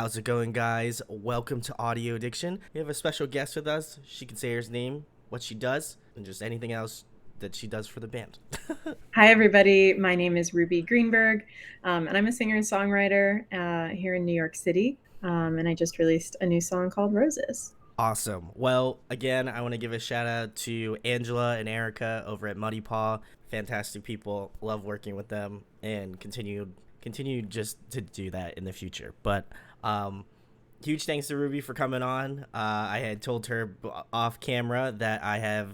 How's it going, guys? Welcome to Audio Addiction. We have a special guest with us. She can say her name, what she does, and just anything else that she does for the band. Hi, everybody. My name is Ruby Greenberg, and I'm a singer and songwriter here in New York City. And I just released a new song called Roses. Awesome. Well, again, I want to give a shout out to Angela and Erica over at Muddy Paw. Fantastic people. Love working with them and continue just to do that in the future. But huge thanks to Ruby for coming on. I had told her off camera that I have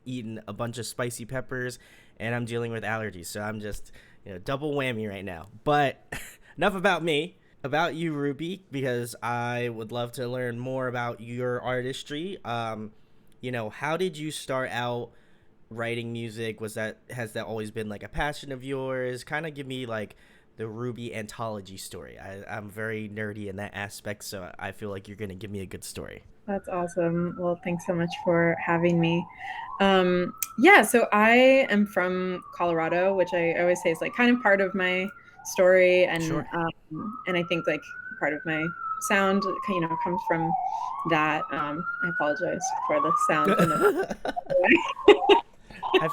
eaten a bunch of spicy peppers and I'm dealing with allergies. So I'm just, double whammy right now. But enough about me. About you, Ruby, because I would love to learn more about your artistry. How did you start out writing music? Has that always been like a passion of yours? Kind of give me like the Ruby anthology story. I'm very nerdy in that aspect, so I feel like you're gonna give me a good story. That's awesome. Well, thanks so much for having me. So I am from Colorado, which I always say is like kind of part of my story, and Sure. and I think like part of my sound, comes from that. I apologize for the sound in the I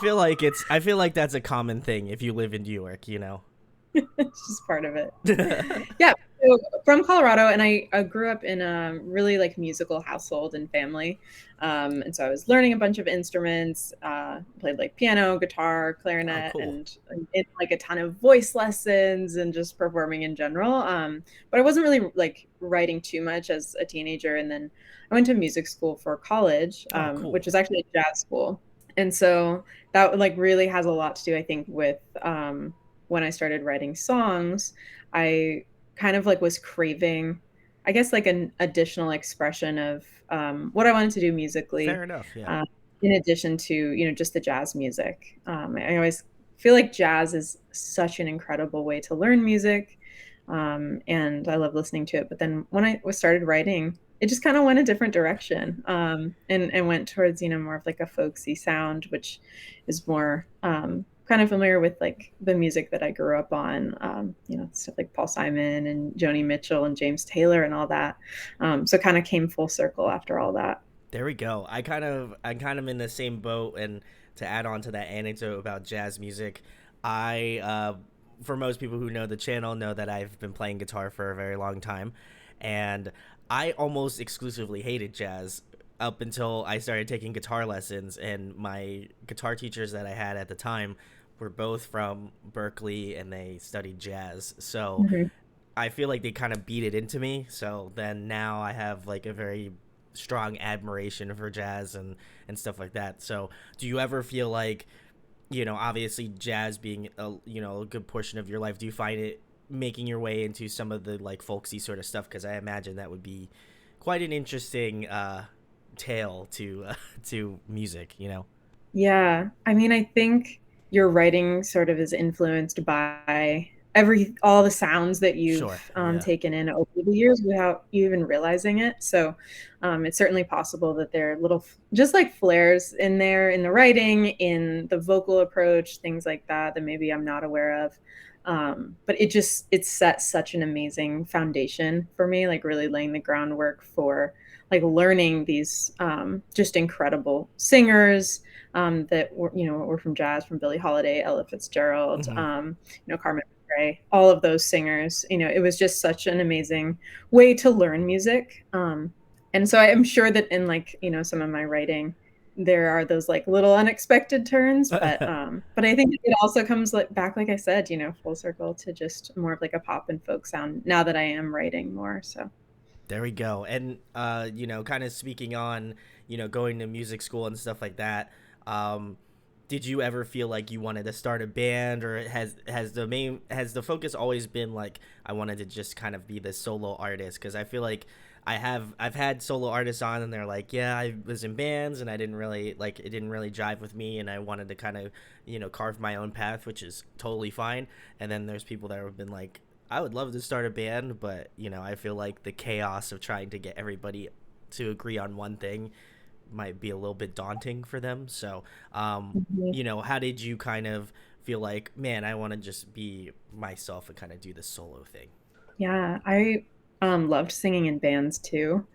feel like that's a common thing if you live in New York. It's just part of it. Yeah. So from Colorado, and I grew up in a really like musical household and family. And so I was learning a bunch of instruments, played like piano, guitar, Oh, clarinet, cool. and did like a ton of voice lessons and just performing in general. But I wasn't really like writing too much as a teenager. And then I went to music school for college, Oh, cool. which is actually a jazz school. And so that like really has a lot to do, I think, with when I started writing songs. I kind of like was craving, I guess, like an additional expression of what I wanted to do musically, Fair enough. Yeah. uh, in addition to, just the jazz music. I always feel like jazz is such an incredible way to learn music. And I love listening to it. But then when I was started writing, it just kind of went a different direction, and went towards, more of like a folksy sound, which is more kind of familiar with like the music that I grew up on, stuff like Paul Simon and Joni Mitchell and James Taylor and all that. So kind of came full circle after all that. There we go. I'm kind of in the same boat. And to add on to that anecdote about jazz music, I for most people who know the channel know that I've been playing guitar for a very long time, and I almost exclusively hated jazz up until I started taking guitar lessons. And my guitar teachers that I had at the time were both from Berkeley and they studied jazz. So Mhm. I feel like they kind of beat it into me. So then now I have like a very strong admiration for jazz and stuff like that. So do you ever feel like, obviously jazz being a good portion of your life, do you find it making your way into some of the like folksy sort of stuff? Because I imagine that would be quite an interesting tale to to music. Yeah. I mean, I think your writing sort of is influenced by all the sounds that Sure. you've Yeah. taken in over the years without you even realizing it. So it's certainly possible that there are little, just like flares in there in the writing, in the vocal approach, things like that maybe I'm not aware of. But it set such an amazing foundation for me, like really laying the groundwork for like learning these just incredible singers, that were from jazz, from Billie Holiday, Ella Fitzgerald, Hmm. Carmen McRae, all of those singers. It was just such an amazing way to learn music. And so I am sure that in like, some of my writing, there are those like little unexpected turns, but I think it also comes like back, like I said, full circle to just more of like a pop and folk sound now that I am writing more. So. There we go. And kind of speaking on, going to music school and stuff like that. Um, did you ever feel like you wanted to start a band, or has the focus always been like I wanted to just kind of be this solo artist? Because I feel like I've had solo artists on and they're like, yeah, I was in bands and I didn't really like it didn't really jive with me, and I wanted to kind of carve my own path, which is totally fine. And then there's people that have been like, I would love to start a band, but I feel like the chaos of trying to get everybody to agree on one thing might be a little bit daunting for them. So, Mhm. how did you kind of feel like, man, I want to just be myself and kind of do the solo thing? Yeah, I Loved singing in bands too.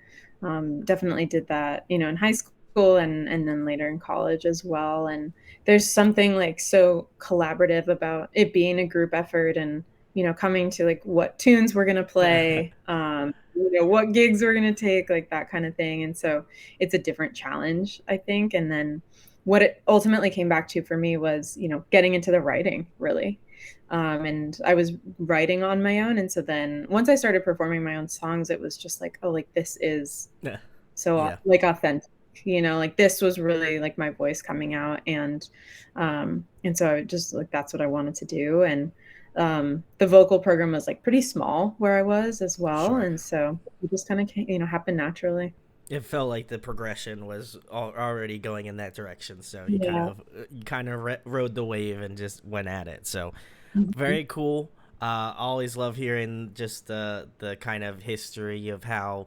Definitely did that, in high school and then later in college as well. And there's something like so collaborative about it being a group effort and, coming to like what tunes we're gonna play, what gigs we're gonna take, like that kind of thing. And so it's a different challenge, I think. And then what it ultimately came back to for me was, getting into the writing really. And I was writing on my own. And so then once I started performing my own songs, it was just like, oh, like this is Yeah. so Yeah. like authentic, like this was really like my voice coming out. And so I just like, that's what I wanted to do. And the vocal program was like pretty small where I was as well. Sure. And so it just kind of, happened naturally. It felt like the progression was already going in that direction, so Yeah. you kind of rode the wave and just went at it. So Mhm. very cool. Always love hearing just the kind of history of how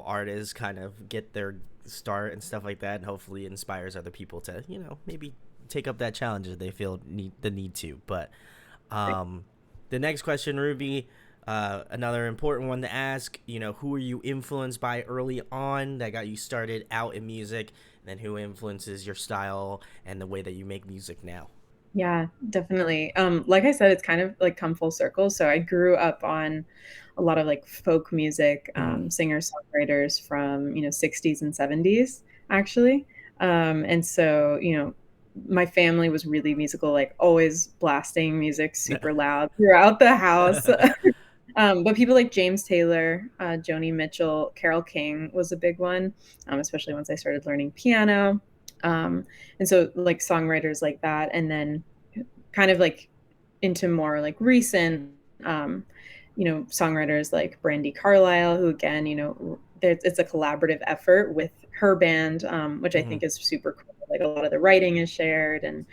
artists kind of get their start and stuff like that, and hopefully inspires other people to maybe take up that challenge if they feel the need to. But um, the next question, Ruby, another important one to ask. Who were you influenced by early on that got you started out in music, and then who influences your style and the way that you make music now? Yeah, definitely. Like I said, it's kind of like come full circle. So I grew up on a lot of like folk music, Mm-hmm. singer-songwriters from, 60s and 70s, actually. And so, my family was really musical, like always blasting music super loud throughout the house. But people like James Taylor, Joni Mitchell, Carole King was a big one, especially once I started learning piano. Um, and so like songwriters like that, and then kind of like into more like recent, um, songwriters like Brandy Carlisle, who again, it's a collaborative effort with her band, which I Mm-hmm. think is super cool. Like a lot of the writing is shared, and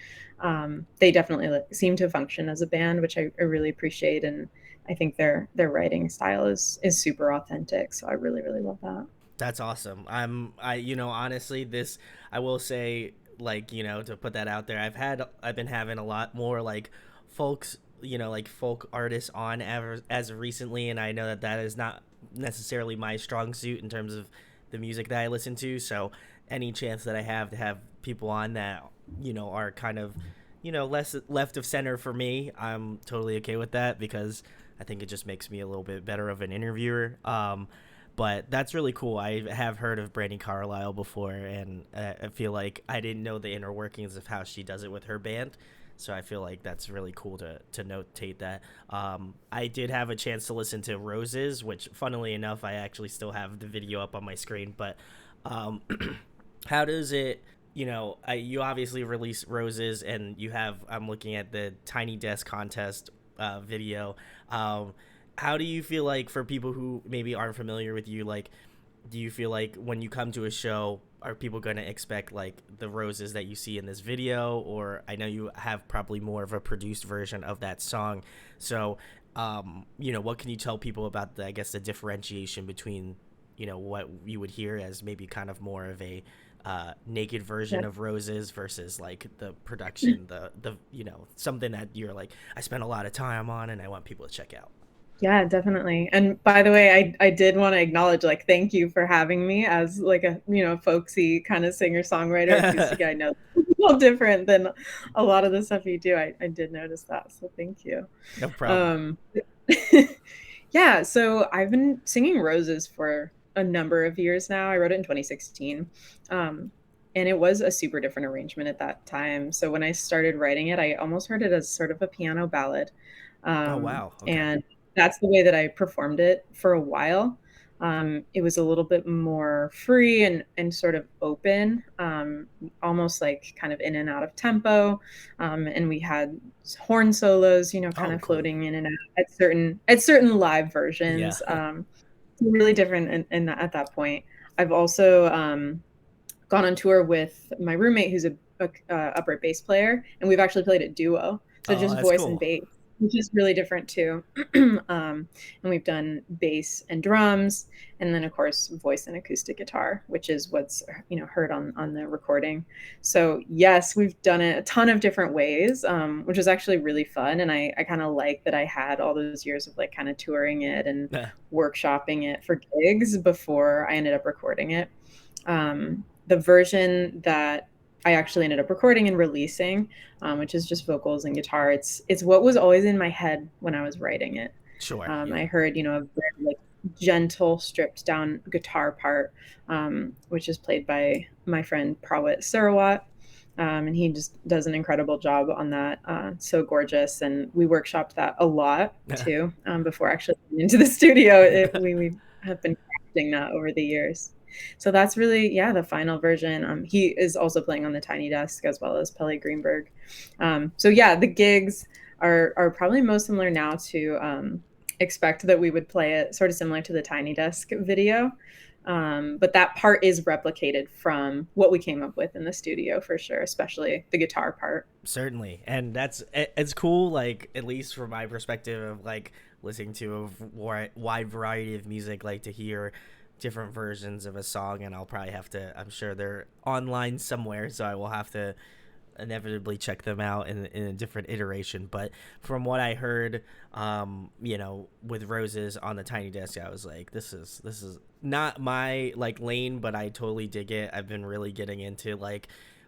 they definitely like, seem to function as a band, which I really appreciate. And I think their writing style is super authentic. So I really really love that. That's awesome. Honestly, this I will say, like, to put that out there. I've been having a lot more like folks, like folk artists on as of recently, and I know that that is not necessarily my strong suit in terms of the music that I listen to. So any chance that I have to have people on that are kind of less left of center for me, I'm totally okay with that because I think it just makes me a little bit better of an interviewer. But that's really cool. I have heard of Brandy Carlisle before, and I feel like I didn't know the inner workings of how she does it with her band. So I feel like that's really cool to notate that. I did have a chance to listen to Roses, which, funnily enough, I actually still have the video up on my screen. But um, how does it? You obviously release Roses, and you have. I'm looking at the Tiny Desk contest video. Um, how do you feel like for people who maybe aren't familiar with you, like, do you feel like when you come to a show, are people going to expect like the roses that you see in this video? Or I know you have probably more of a produced version of that song. So, what can you tell people about I guess the differentiation between, what you would hear as maybe kind of more of a naked version of roses versus like the production, the something that you're like, I spent a lot of time on and I want people to check out. Yeah, definitely. And by the way, I did want to acknowledge, like, thank you for having me as like a, folksy kind of singer-songwriter acoustic. I know it's a little different than a lot of the stuff you do. I did notice that. So thank you. No problem. Um, yeah, so I've been singing Roses for a number of years now. I wrote it in 2016. Um, and it was a super different arrangement at that time. So when I started writing it, I almost heard it as sort of a piano ballad. Oh wow. Okay. And that's the way that I performed it for a while. It was a little bit more free and sort of open, almost like kind of in and out of tempo. And we had horn solos, kind Oh, of cool. floating in and out at certain live Yeah. versions. Really different at that point. I've also gone on tour with my roommate, who's a upright bass player, and we've actually played a duo. So Oh, just that's voice and cool. bass. which is really different too. And we've done bass and drums, and then of course voice and acoustic guitar, which is what's heard on the recording. So yes, we've done it a ton of different ways, which is actually really fun. And I kind of like that I had all those years of like kind of touring it and workshopping it for gigs before I ended up recording it. The version that I actually ended up recording and releasing, which is just vocals and guitar. It's what was always in my head when I was writing it. Sure. Yeah. I heard, a very like gentle, stripped down guitar part, which is played by my friend Prawit Sarawat. And he just does an incredible job on that. So gorgeous. And we workshopped that a lot too, before actually getting into the studio. We have been crafting that over the years. So that's really, the final version. He is also playing on the tiny desk as well as Ruby Greenberg. So yeah, the gigs are probably most similar now to expect that we would play it sort of similar to the tiny desk video. But that part is replicated from what we came up with in the studio for sure, especially the guitar part. Certainly. And it's cool, like, at least from my perspective of like listening to a wide variety of music, like to hear different versions of a song. And I'll probably have to, I'm sure they're online somewhere, so I will have to inevitably check them out in a different iteration. But from what I heard, with Roses on the tiny desk, I was like, this is not my like lane, but I totally dig it. I've been really getting into like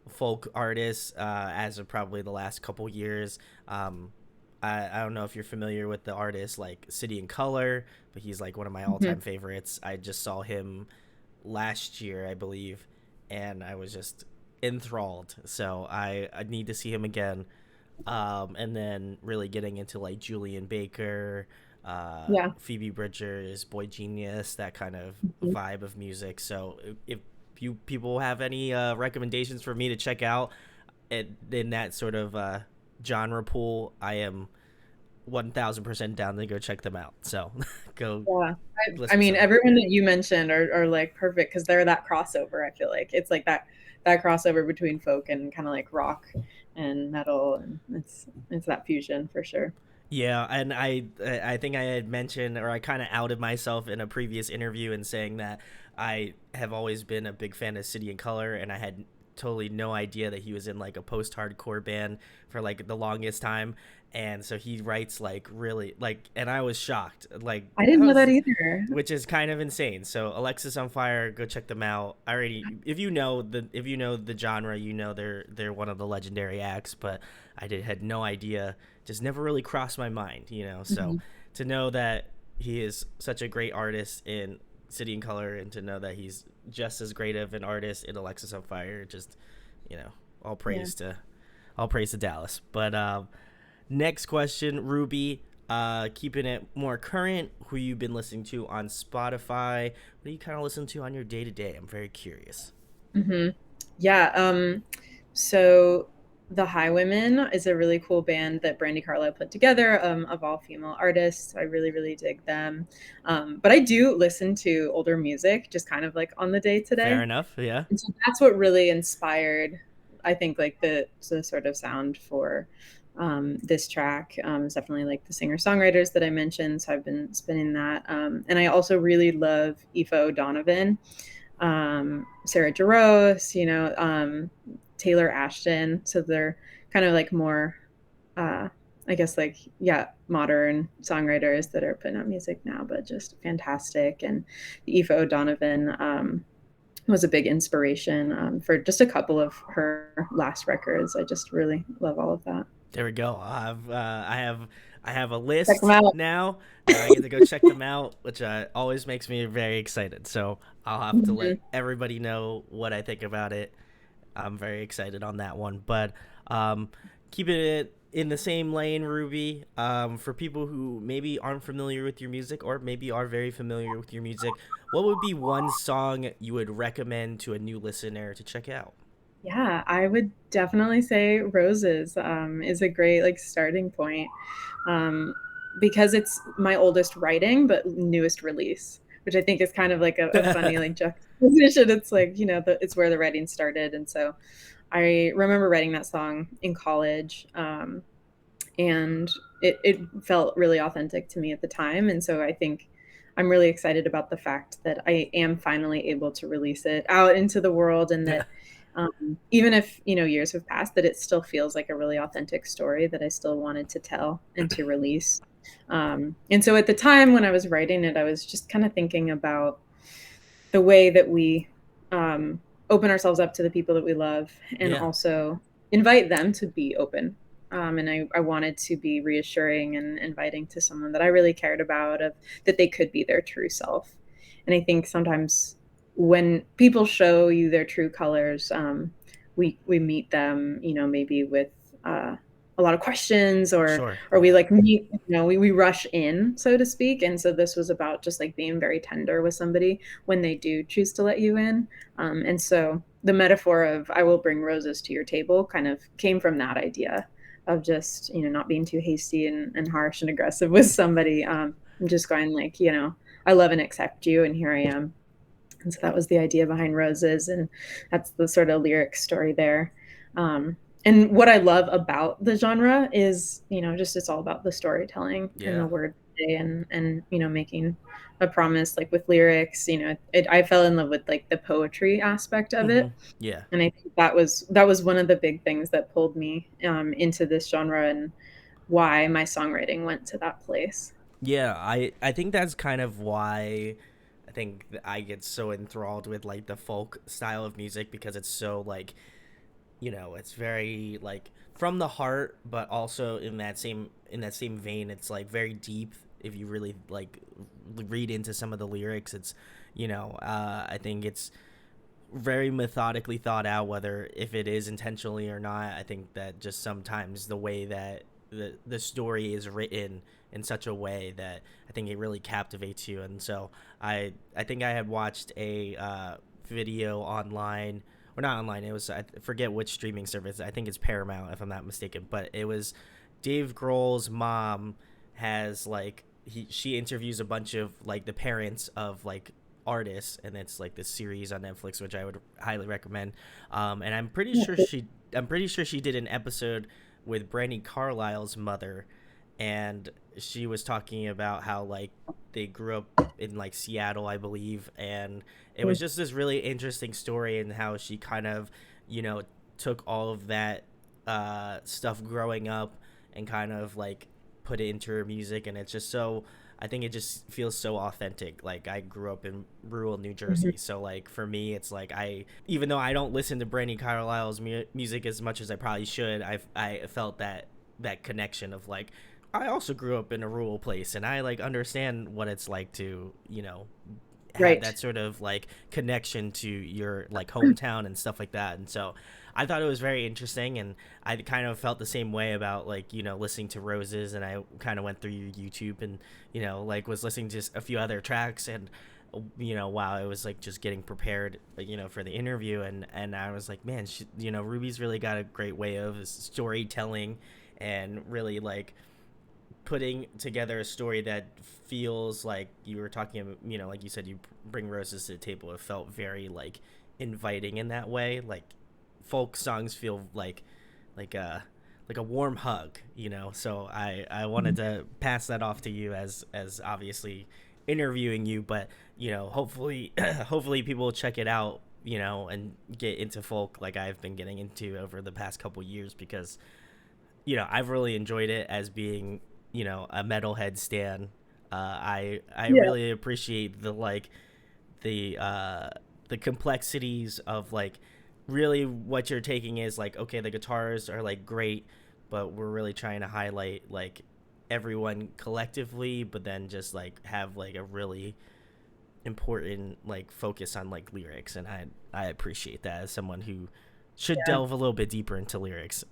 folk artists as of probably the last couple years. I don't know if you're familiar with the artist like City and Color, but he's like one of my all-time favorites. I just saw him last year, I believe, and I was just enthralled. So I need to see him again. And then really getting into like Julian Baker, Phoebe Bridgers, Boy Genius, that kind of vibe of music. So if you people have any recommendations for me to check out in that sort of genre pool, I am 1000% down to go check them out. So go. Yeah, I mean, everyone that you mentioned are like perfect because they're that crossover. I feel like it's like that crossover between folk and kind of like rock and metal, and it's that fusion for sure. Yeah, and I think I had mentioned, or I kind of outed myself in a previous interview in saying that I have always been a big fan of City and Color, and I had totally no idea that he was in like a post-hardcore band for like the longest time. And so he writes like really like, and I was shocked, like I didn't know that either, which is kind of insane. So Alexis on Fire, go check them out. I already, if you know the genre, they're one of the legendary acts, but had no idea, just never really crossed my mind, so to know that he is such a great artist in City and Color, and to know that he's just as great of an artist in Alexis on Fire, just all praise to Dallas. But next question, Ruby, keeping it more current, who you've been listening to on Spotify, what do you kind of listen to on your day-to-day? I'm very curious. So the Highwomen is a really cool band that Brandy Carlisle put together, of all female artists. I really, really dig them. But I do listen to older music, just kind of like on the day to day. Fair enough, yeah. And so that's what really inspired, I think, like the sort of sound for this track. It's definitely like the singer-songwriters that I mentioned, so I've been spinning that. And I also really love Aoife O'Donovan, Sarah Jarosz, Taylor Ashton. So they're kind of like more, I guess, like, modern songwriters that are putting out music now, but just fantastic. And Aoife O'Donovan was a big inspiration for just a couple of her last records. I just really love all of that. There we go. I have a list now. I get to go check them out, which always makes me very excited. So I'll have to let everybody know what I think about it. I'm very excited on that one. But keeping it in the same lane, Ruby, for people who maybe aren't familiar with your music, or maybe are very familiar with your music, what would be one song you would recommend to a new listener to check out? Yeah, I would definitely say Roses is a great like starting point, because it's my oldest writing but newest release, which I think is kind of like a funny like juxtaposition. It's like it's where the writing started, and so I remember writing that song in college, and it felt really authentic to me at the time. And so I think I'm really excited about the fact that I am finally able to release it out into the world, and that even if, years have passed, that it still feels like a really authentic story that I still wanted to tell and to release. And so at the time when I was writing it, I was just kind of thinking about the way that we open ourselves up to the people that we love, and Yeah. also invite them to be open. And I wanted to be reassuring and inviting to someone that I really cared about, of that they could be their true self. And I think sometimes when people show you their true colors, we meet them, maybe with a lot of questions, Sure. or we Yeah. like meet, we rush in, so to speak. And so this was about just like being very tender with somebody when they do choose to let you in. And so the metaphor of "I will bring roses to your table" kind of came from that idea of just, not being too hasty and harsh and aggressive with somebody. And just going like, I love and accept you, and here I am. And so that was the idea behind Roses, and that's the sort of lyric story there. Um, and what I love about the genre is, just it's all about the storytelling and the Yeah. word play, and making a promise, like with lyrics. I fell in love with like the poetry aspect of Hmm. it, Yeah. and I think that was one of the big things that pulled me into this genre, and why my songwriting went to that place. Yeah, I think that's kind of why I think that I get so enthralled with like the folk style of music, because it's so like, it's very like from the heart, but also in that same vein, it's like very deep. If you really like read into some of the lyrics, it's I think it's very methodically thought out, whether if it is intentionally or not. I think that just sometimes the way that the story is written in such a way that I think it really captivates you. And so I think I had watched a video online, or not online, it was, I forget which streaming service, I think it's Paramount if I'm not mistaken, but it was Dave Grohl's mom has like she interviews a bunch of like the parents of like artists, and it's like this series on Netflix, which I would highly recommend. And I'm pretty sure she did an episode with Brandy Carlisle's mother, and she was talking about how like they grew up in like Seattle, I believe, and it was just this really interesting story, and how she kind of, you know, took all of that stuff growing up and kind of like put it into her music. And it's just so, I think it just feels so authentic. Like I grew up in rural New Jersey, so like for me, it's like even though I don't listen to Brandy Carlisle's music as much as I probably should, I felt that connection of like I also grew up in a rural place, and I like understand what it's like to have Right. that sort of like connection to your like hometown and stuff like that. And so I thought it was very interesting, and I kind of felt the same way about like listening to Roses. And I kind of went through your YouTube and like was listening to a few other tracks, and while I was like just getting prepared for the interview, and I was like, man, Ruby's really got a great way of storytelling, and really like putting together a story that feels like you were talking about, like you said, you bring roses to the table. It felt very like inviting in that way. Like folk songs feel like a warm hug, So I wanted to pass that off to you as obviously interviewing you, but hopefully hopefully people will check it out, and get into folk like I've been getting into over the past couple years, because I've really enjoyed it as being, a metalhead stan. I Yeah. really appreciate the complexities of like really what you're taking is like, okay, the guitars are like great, but we're really trying to highlight like everyone collectively, but then just like have like a really important like focus on like lyrics. And I appreciate that as someone who should delve a little bit deeper into lyrics.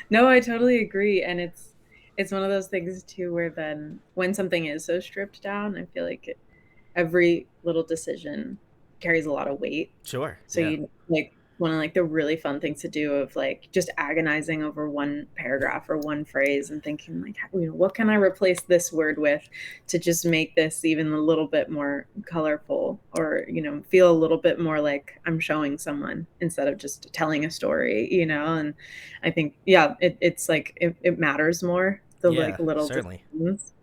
No, I totally agree. And it's one of those things too, where then when something is so stripped down, I feel like every little decision carries a lot of weight. Sure. So Yeah. you like one of like the really fun things to do, of like just agonizing over one paragraph or one phrase and thinking like, you know, what can I replace this word with to just make this even a little bit more colorful, or, you know, feel a little bit more like I'm showing someone instead of just telling a story, you know. And I think, yeah, it's like it matters more, the like Yeah, little certainly. decisions,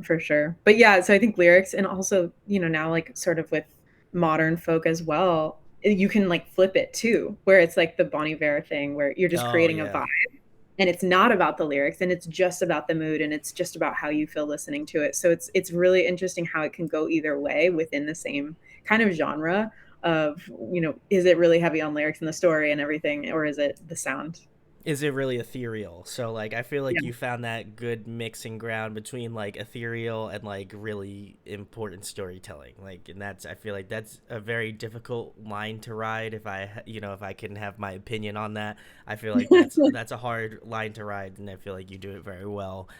for sure. But yeah, so I think lyrics, and also, you know, now like sort of with modern folk as well, you can like flip it too, where it's like the Bon Iver thing where you're just Oh creating a yeah. vibe, and it's not about the lyrics, and it's just about the mood, and it's just about how you feel listening to it. So it's really interesting how it can go either way within the same kind of genre of, you know, is it really heavy on lyrics and the story and everything, or is it the sound? Is it really ethereal? So like I feel like Yeah. you found that good mixing ground between like ethereal and like really important storytelling. Like, and that's, I feel like that's a very difficult line to ride. If I you know, if I can have my opinion on that, I feel like that's a hard line to ride, and I feel like you do it very well.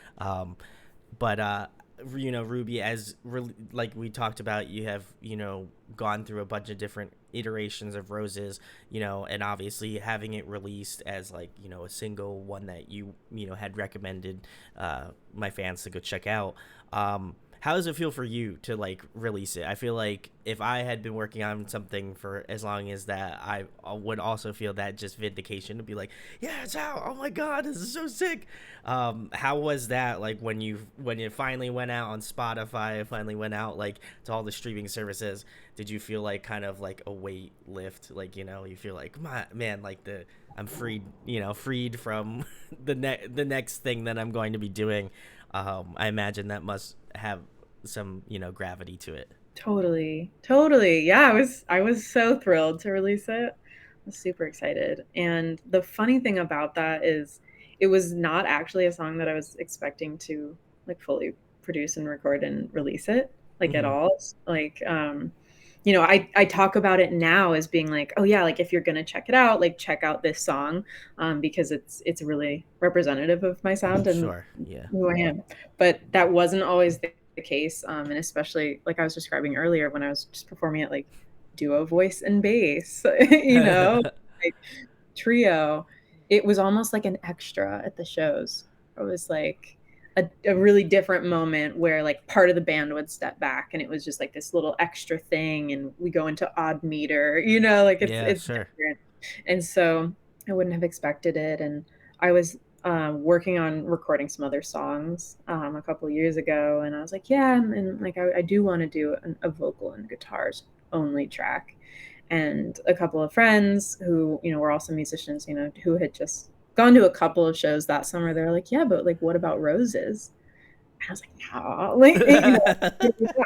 But you know, Ruby, as like we talked about, you have, you know, gone through a bunch of different iterations of Roses, you know, and obviously having it released as like, you know, a single, one that you know, had recommended my fans to go check out. How does it feel for you to like release it? I feel like if I had been working on something for as long as that, I would also feel that just vindication to be like, yeah, it's out. Oh my god, this is so sick. How was that like when it finally went out on Spotify, it finally went out like to all the streaming services? Did you feel like kind of like a weight lift? Like, you know, you feel like, my man, like the I'm freed, you know, freed from the next thing that I'm going to be doing. I imagine that must have some, you know, gravity to it. Totally. Totally. Yeah, I was so thrilled to release it. I was super excited. And the funny thing about that is it was not actually a song that I was expecting to like fully produce and record and release it like at Mm-hmm. all. Like you know, I talk about it now as being like, oh yeah, like if you're gonna check it out, like check out this song, because it's really representative of my sound and Sure. Yeah. who I am. But that wasn't always the case, and especially like I was describing earlier when I was just performing at like duo voice and bass, you know, like trio. It was almost like an extra at the shows. It was like a really different moment where like part of the band would step back and it was just like this little extra thing, and we go into odd meter, you know, like it's Yeah. it's Sure. different. And so I wouldn't have expected it. And I was working on recording some other songs a couple of years ago, and I was like, yeah, and like I do want to do a vocal and guitars only track. And a couple of friends who, you know, were also musicians, you know, who had just gone to a couple of shows that summer, they're like, yeah, but like what about Roses? And I was like, no, like, you know, that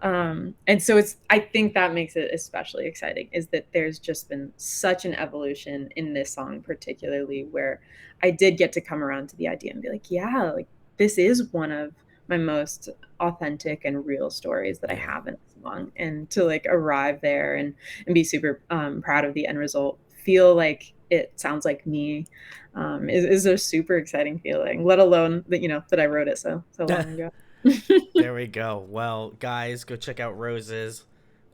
one. And so I think that makes it especially exciting, is that there's just been such an evolution in this song, particularly where I did get to come around to the idea and be like, yeah, like this is one of my most authentic and real stories that I Yeah. have in a song. And to like arrive there and be super proud of the end result, feel like it sounds like me, is a super exciting feeling, let alone that, you know, that I wrote it so long ago. There we go. Well, guys, go check out Roses.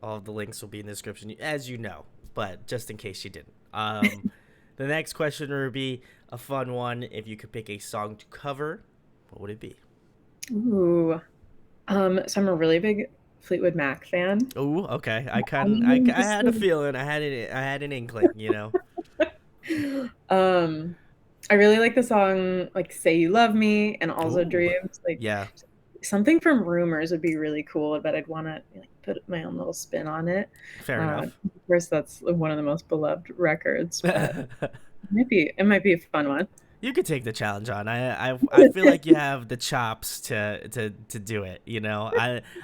All of the links will be in the description, as you know, but just in case you didn't. The next question, Ruby, a fun one. If you could pick a song to cover, what would it be? Ooh. So I'm a really big Fleetwood Mac fan. Oh, okay. I mean, I just had a feeling. I had an inkling. You know. um, I really like the song like "Say You Love Me" and "Also Oh, Dreams." Like yeah. something from Rumors would be really cool. I bet I'd want to like put my own little spin on it. Fair enough. Of course, that's one of the most beloved records, but it might be a fun one. You could take the challenge on. I feel like you have the chops to do it. You know,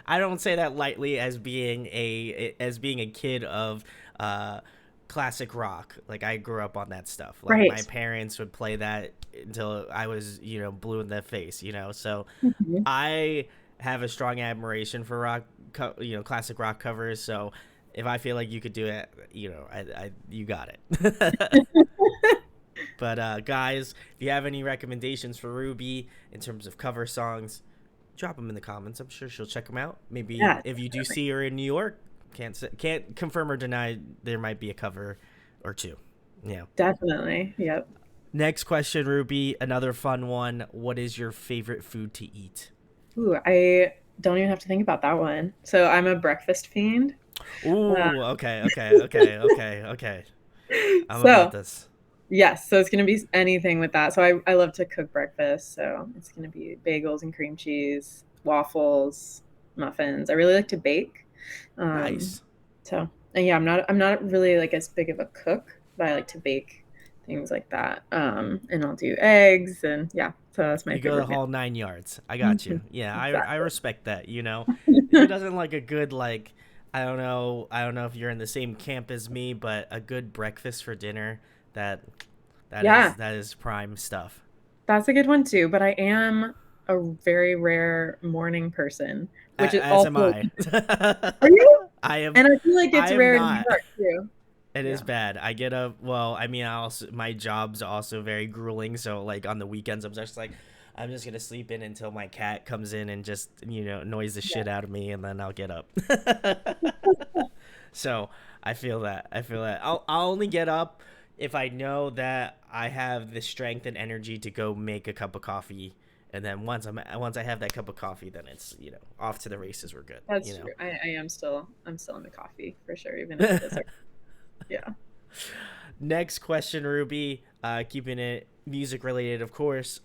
I don't say that lightly as being a kid of uh, classic rock. Like I grew up on that stuff. Like my Right. parents would play that until I was, you know, blue in the face. You know, so Mhm. I have a strong admiration for rock, you know, classic rock covers. So if I feel like you could do it, you know, I you got it. But guys, if you have any recommendations for Ruby in terms of cover songs, drop them in the comments. I'm sure she'll check them out. Maybe Yeah, if you do definitely. see her in New York, Can't confirm or deny there might be a cover or two. Yeah. Definitely. Yep. Next question, Ruby. Another fun one. What is your favorite food to eat? Ooh, I don't even have to think about that one. So I'm a breakfast fiend. Uh, Ooh, okay. I'm about so this. yes, so it's gonna be anything with that. So I love to cook breakfast. So it's gonna be bagels and cream cheese, waffles, muffins. I really like to bake. Um, Nice. so and yeah, I'm not really like as big of a cook, but I like to bake things like that. And I'll do eggs and yeah. So that's my You go the favorite meal. whole 9 yards. I got you. Mhm. Yeah, I Exactly. respect that. Who doesn't like a good like I don't know if you're in the same camp as me, but a good breakfast for dinner that that is Yeah, that is prime stuff. that's a good one too. But I am a very rare morning person, which is As am also. I. Are you? I am And I feel like I it's am rare in New not. York too. It is Yeah. bad. I get up. Well, I mean, I also my job's also very grueling. So like on the weekends, I'm just like, I'm just gonna sleep in until my cat comes in and just annoys the Yeah. shit out of me, and then I'll get up. So I feel that. I feel that. I'll only get up if I know that I have the strength and energy to go make a cup of coffee. And then once I have that cup of coffee, then it's off to the races. We're good. That's true. I'm still in the coffee for sure, even if it is. Yeah. Next question, Ruby. Keeping it music related, of course.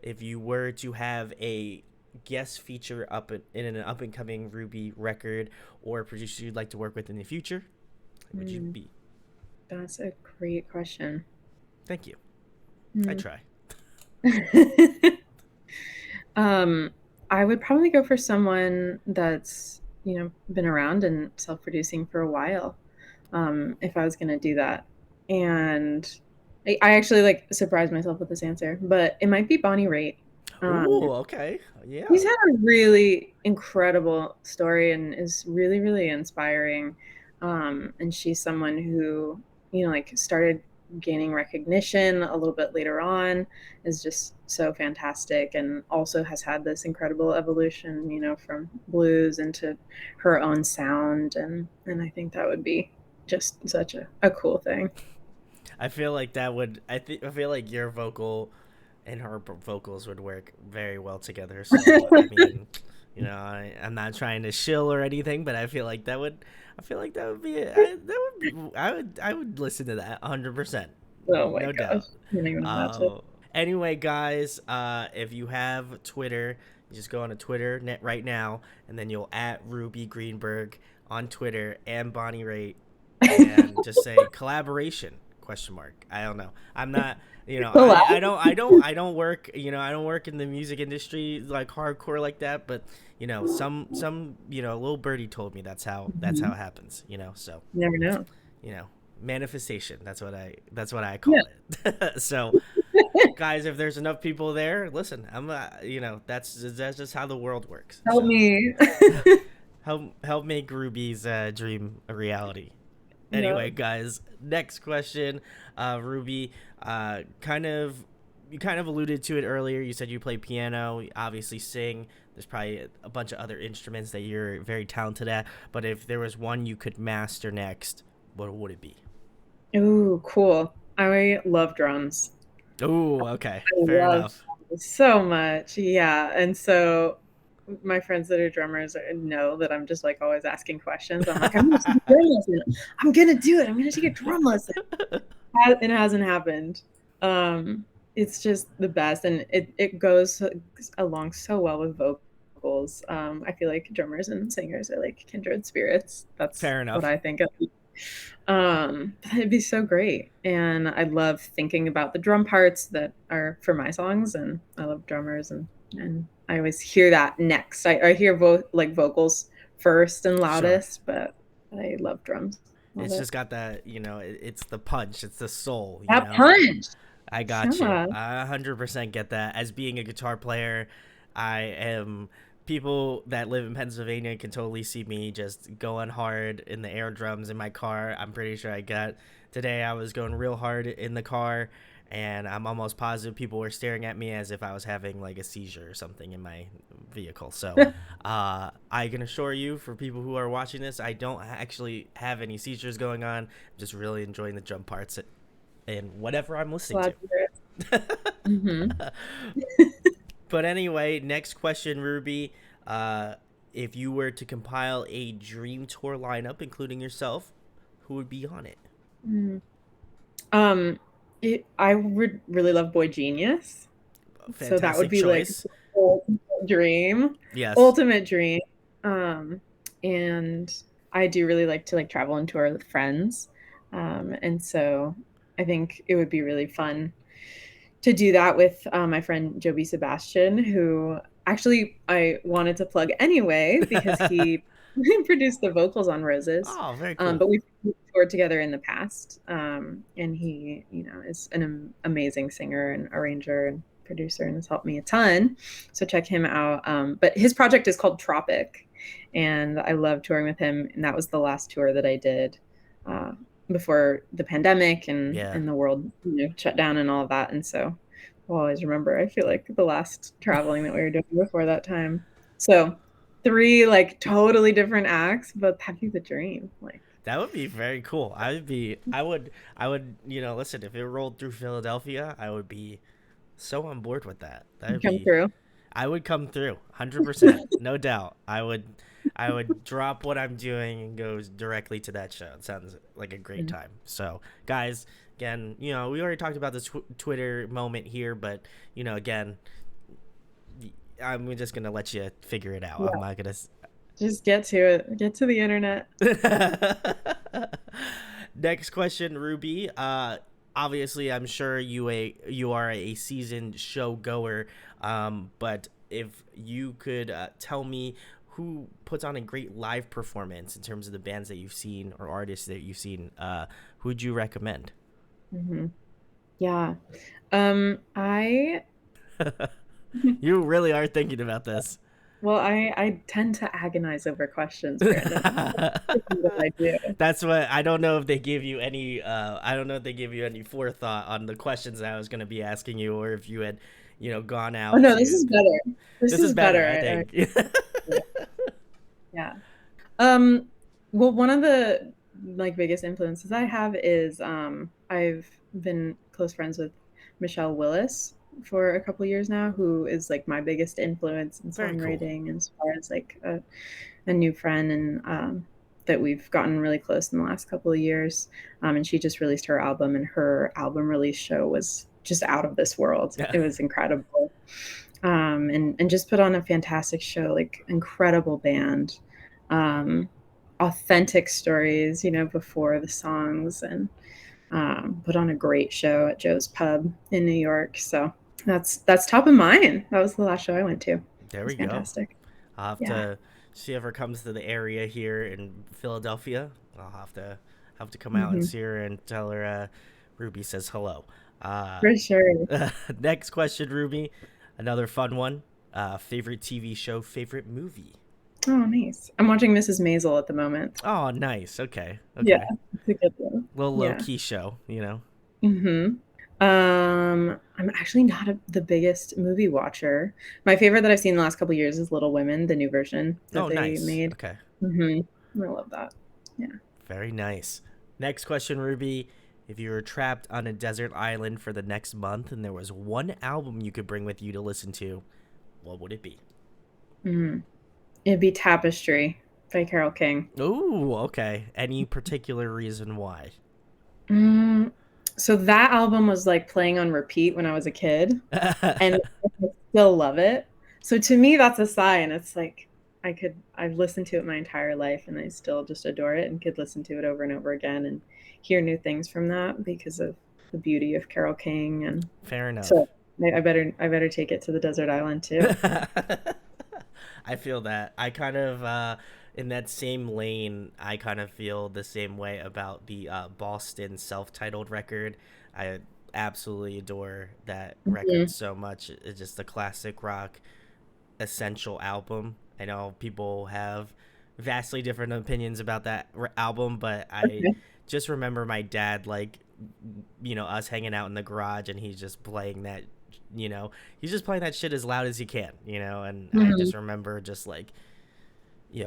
If you were to have a guest feature in an up and coming Ruby record or producer you'd like to work with in the future, who would you Mm, be? that's a great question. Thank you. I Mm. try. Um, I would probably go for someone that's, been around and self-producing for a while, if I was gonna do that. And I actually like surprised myself with this answer, but it might be Bonnie Raitt. Ooh, Um, okay. She's Yeah. had a really incredible story and is really, really inspiring. And she's someone who, like started gaining recognition a little bit later on, is just so fantastic, and also has had this incredible evolution, from blues into her own sound. And I think that would be just such a cool thing. I feel like that would. I feel like your vocal and her vocals would work very well together. So I mean, I'm not trying to shill or anything, but I feel like that would. I feel like that would be. That would be. I would listen to that 100%, Oh my no gosh. doubt. I can't even imagine. Uh, anyway, guys, if you have Twitter, you just go on to Twitter net right now, and then you'll at Ruby Greenberg on Twitter and Bonnie Raitt, and just say collaboration question mark. I don't know. I'm not. I don't work. I don't work in the music industry like hardcore like that. But some little birdie told me that's how Mhm. it happens. So You never know. you know manifestation. That's what I Yeah. call it. So guys, if there's enough people there, listen. That's just how the world works. Help So me. help make Ruby's dream a reality. Yeah. Anyway, guys, next question. Ruby, you kind of alluded to it earlier. You said you play piano, you obviously sing. There's probably a bunch of other instruments that you're very talented at. But if there was one you could master next, what would it be? Ooh, cool. I love drums. Oh, okay, I fair love enough. drums so much. Yeah. And so my friends that are drummers know that I'm just like always asking questions. I'm like, I'm gonna take a drum lesson. I'm gonna do it. I'm gonna take a drum lesson. It hasn't happened. Um, it's just the best, and it goes along so well with vocals. I feel like drummers and singers are like kindred spirits. That's Fair what enough. I think of. It'd be so great, and I love thinking about the drum parts that are for my songs, and I love drummers, and I always hear that next. I hear like vocals first and Sure. loudest, but I love drums. Love It's it. just got that, it's the punch, it's the soul. That punch. I got you. Yeah. I 100% get that. As being a guitar player, I am. People that live in Pennsylvania can totally see me just going hard in the air drums in my car. I'm pretty sure I got. Today I was going real hard in the car, and I'm almost positive people were staring at me as if I was having like a seizure or something in my vehicle. So I can assure you, for people who are watching this, I don't actually have any seizures going on. I'm just really enjoying the drum parts and whatever I'm listening Glad to. to hear it. Mm-hmm. But anyway, next question, Ruby. If you were to compile a dream tour lineup, including yourself, who would be on it? Mm. Um, I would really love Boy Genius. So that would Fantastic be like choice. ultimate dream, Yes. ultimate dream. Um, and I do really like to like travel and tour with friends. And so I think it would be really fun to do that with my friend Joby Sebastian, who actually I wanted to plug anyway because he produced the vocals on Roses. Oh, very cool. But we've toured together in the past, and he, is an amazing singer and arranger and producer, and has helped me a ton. So check him out. But his project is called Tropic, and I love touring with him. And that was the last tour that I did. Before the pandemic and Yeah. and the world shut down and all of that, and so I'll always remember, I feel like, the last traveling that we were doing before that time. So three like totally different acts, but that'd be the dream. Like, That would be very cool. I would, listen, if it rolled through Philadelphia, I would be so on board with that. That would come be, through. I would come through, 100%, no doubt. I would drop what I'm doing and go directly to that show. It sounds like a great time. So, guys, again, we already talked about this Twitter moment here, but again, I'm just gonna let you figure it out. Yeah. I'm not gonna. Just get to it. Get to the internet. Next question, Ruby. Obviously, I'm sure you are a seasoned show goer. But if you could tell me who puts on a great live performance in terms of the bands that you've seen or artists that you've seen, who'd you recommend? Hmm. Yeah. I You really are thinking about this. well, I tend to agonize over questions, Brandon. That's what I do. That's what I don't know if they give you any. I don't know if they give you any forethought on the questions that I was going to be asking you, or if you had, gone Oh out no, this to. is better. This This is is better, better. I think. Yeah. Um, well, one of the like biggest influences I have is I've been close friends with Michelle Willis for a couple years now, who is like my biggest influence in Very cool. songwriting as far as like a new friend, and that we've gotten really close in the last couple of years. And she just released her album, and her album release show was just out of this world. Yeah. It was incredible. And just put on a fantastic show, like incredible band, authentic stories, before the songs, and put on a great show at Joe's Pub in New York. So that's top of mind. That was the last show I went to. It There was we go. fantastic. I'll have Yeah, to. If she ever comes to the area here in Philadelphia, I'll have to come out and hmm see her and tell her Ruby says hello. Uh, for sure. Next question, Ruby. Another fun one. Favorite TV show, favorite movie. Oh, nice. I'm watching Mrs. Maisel at the moment. Oh, nice. Okay. Yeah, Okay. it's a good one. Little low Yeah. key show. Hmm. I'm actually not the biggest movie watcher. My favorite that I've seen in the last couple of years is Little Women, the new version that Oh, they nice. made. Okay. Hmm. I love that. Yeah. Very nice. Next question, Ruby. If you were trapped on a desert island for the next month and there was one album you could bring with you to listen to, what would it be? Hmm. It'd be Tapestry by Carole King. Ooh, okay. Any particular reason why? Mm, so that album was like playing on repeat when I was a kid, and I still love it. So to me, that's a sign. It's like I've listened to it my entire life, and I still just adore it and could listen to it over and over again and hear new things from that because of the beauty of Carole King. And Fair enough. so I better take it to the desert island too. I feel that. I kind of, in that same lane, I kind of feel the same way about the Boston self-titled record. I absolutely adore that record Mhm. so much. It's just a classic rock essential album. I know people have vastly different opinions about that album, but I Okay. just remember my dad like us hanging out in the garage, and he's just playing that, he's just playing that shit as loud as he can, and I Mhm. just remember just like,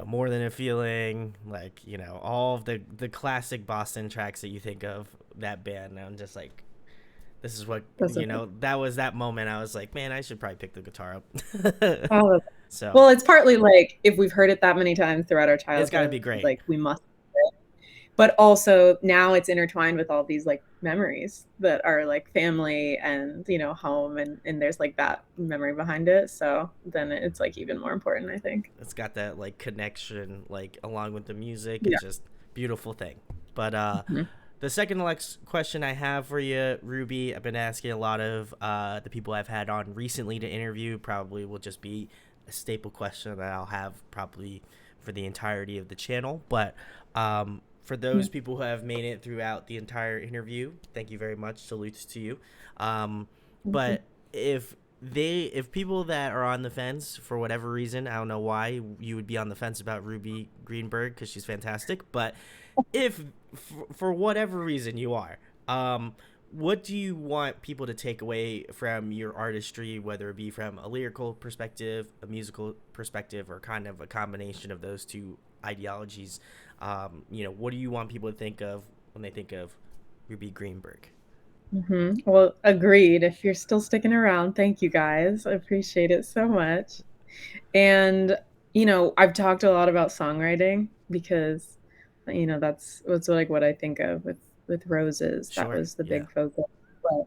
More Than a Feeling, like, all of the classic Boston tracks that you think of that band. And I'm just like, this is what, That's so cool. that was that moment. I was like, man, I should probably pick the guitar up. Oh, So well, it's partly like if we've heard it that many times throughout our it's got to childhood, be great. like we must. But also now it's intertwined with all these like memories that are like family and home, and there's like that memory behind it, so then it's like even more important, I think. It's got that like connection, like along with the music. Yeah. It's just beautiful thing. But Mhm. the second question I have for you, Ruby, I've been asking a lot of the people I've had on recently to interview. Probably will just be a staple question that I'll have probably for the entirety of the channel. But for those people who have made it throughout the entire interview, thank you very much. Salutes to you. Mhm. But if people that are on the fence for whatever reason, I don't know why you would be on the fence about Ruby Greenberg because she's fantastic, but if for whatever reason you are, what do you want people to take away from your artistry, whether it be from a lyrical perspective, a musical perspective, or kind of a combination of those two ideologies? What do you want people to think of when they think of Ruby Greenberg? Well, agreed. If you're still sticking around, thank you guys. I appreciate it so much. And I've talked a lot about songwriting because that's like what I think of with Roses. That Sure. was the Yeah. big focus. But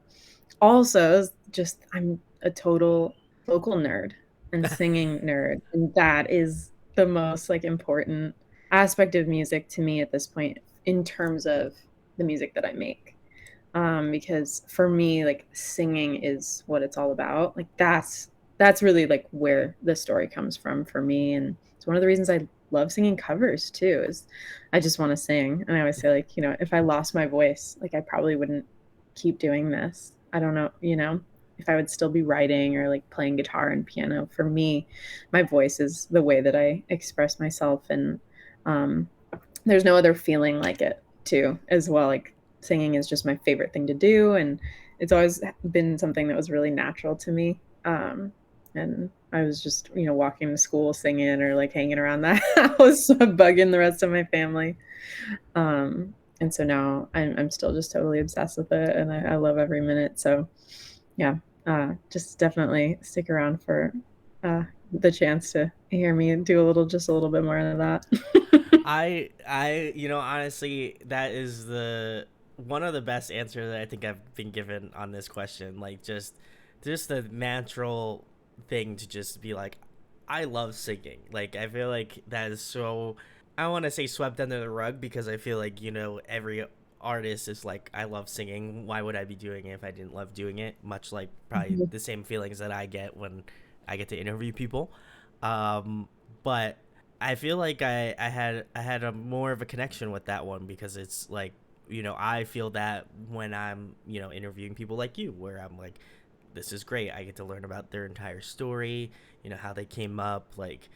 also, just I'm a total vocal nerd and singing nerd, and that is the most like important aspect of music to me at this point in terms of the music that I make. Because for me, like singing is what it's all about. Like that's really like where the story comes from for me, and it's one of the reasons I love singing covers too. Is I just want to sing, and I always say like if I lost my voice, like I probably wouldn't keep doing this. I don't know, if I would still be writing or like playing guitar and piano. For me, my voice is the way that I express myself, and um, there's no other feeling like it too as well. Like singing is just my favorite thing to do, and it's always been something that was really natural to me. And I was just walking to school singing or like hanging around the house bugging the rest of my family. And so now I'm still just totally obsessed with it, and I love every minute. So yeah, just definitely stick around for the chance to hear me do just a little bit more of that. Honestly, that is the one of the best answers that I think I've been given on this question. Like, just the natural thing to just be like, I love singing. Like, I feel like that is so. I don't want to say swept under the rug because I feel like every artist is like, I love singing. Why would I be doing it if I didn't love doing it? Much like probably Mhm. the same feelings that I get when I get to interview people. But I feel like I had a more of a connection with that one because it's like I feel that when I'm interviewing people like you, where I'm like, this is great. I get to learn about their entire story, how they came up, like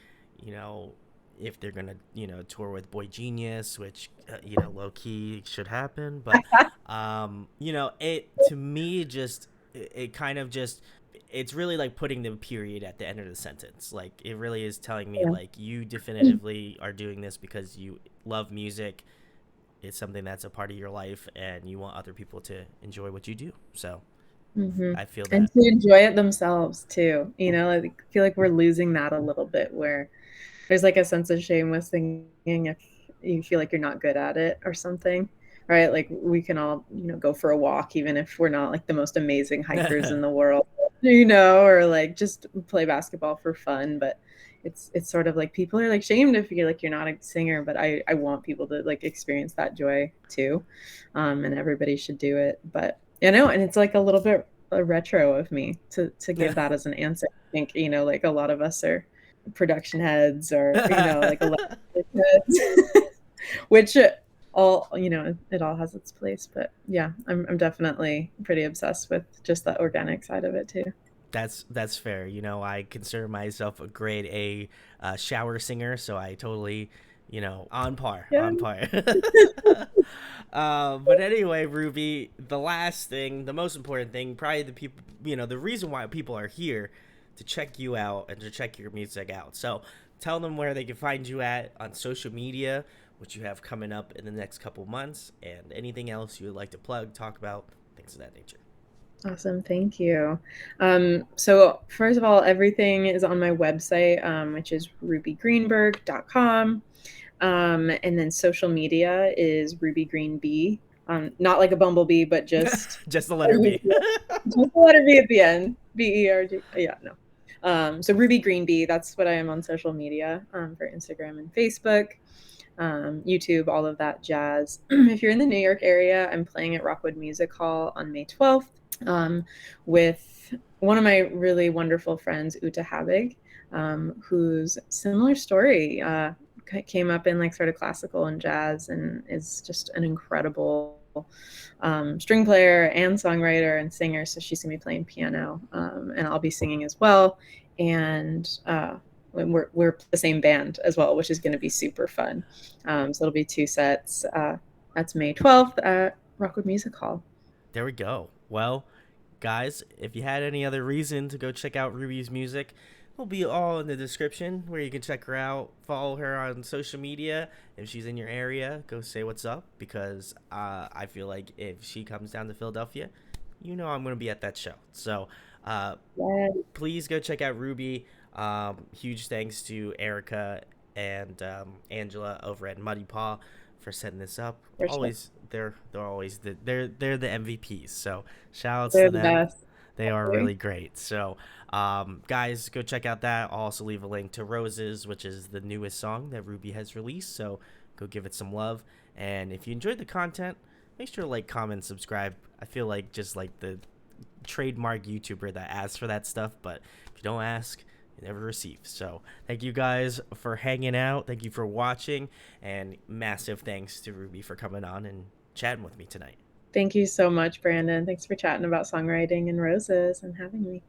you know if they're gonna tour with Boy Genius, which low key should happen, but it to me just it kind of just it's really like putting the period at the end of the sentence. Like it really is telling me Yeah. like you definitively are doing this because you love music. It's something that's a part of your life and you want other people to enjoy what you do. So Mhm. I feel And that. to enjoy it themselves too, I feel like we're losing that a little bit where there's like a sense of shame with singing if you feel like you're not good at it or something, right? Like we can all, go for a walk even if we're not like the most amazing hikers in the world, or like just play basketball for fun, but it's sort of like people are like shamed if you're like you're not a singer, but I want people to like experience that joy too. And everybody should do it. But and it's like a little bit retro of me to give that as an answer. I think, like a lot of us are production heads or like electric heads, which all it all has its place. But yeah, I'm definitely pretty obsessed with just the organic side of it too. That's fair. I consider myself a grade A shower singer, so I totally On par, Yeah. on par. But anyway, Ruby, the last thing, the most important thing, probably the people, the reason why people are here to check you out and to check your music out. So tell them where they can find you at on social media, what you have coming up in the next couple months, and anything else you would like to plug, talk about, things of that nature. Awesome. Thank you. So first of all, everything is on my website, which is rubygreenberg.com. And then social media is Ruby Green B. Not like a bumblebee, but just Just the letter B. just the letter B at the end. BERG. Yeah, no. So Ruby Green B, that's what I am on social media, for Instagram and Facebook, YouTube, all of that jazz. If you're in the New York area, I'm playing at Rockwood Music Hall on May 12th, with one of my really wonderful friends, Uta Habig, whose similar story came up in like sort of classical and jazz, and is just an incredible string player and songwriter and singer. So she's gonna be playing piano, and I'll be singing as well. And we're the same band as well, which is going to be super fun. So it'll be 2 sets. That's May 12th at Rockwood Music Hall. There we go. Well, guys, if you had any other reason to go check out Ruby's music, it'll be all in the description where you can check her out, follow her on social media. If she's in your area, go say what's up, because I feel like if she comes down to Philadelphia, I'm going to be at that show. So please go check out Ruby. Huge thanks to Erica and Angela over at Muddy Paw for setting this up. For Always, they're always they're the MVPs. So shout outs They're to the them. best. They are really great. So, guys, go check out that. I'll also leave a link to Roses, which is the newest song that Ruby has released. So go give it some love. And if you enjoyed the content, make sure to like, comment, subscribe. I feel like just like the trademark YouTuber that asks for that stuff, but if you don't ask, you never receive. So thank you guys for hanging out. Thank you for watching, and massive thanks to Ruby for coming on and chatting with me tonight. Thank you so much, Brandon. Thanks for chatting about songwriting and Roses and having me.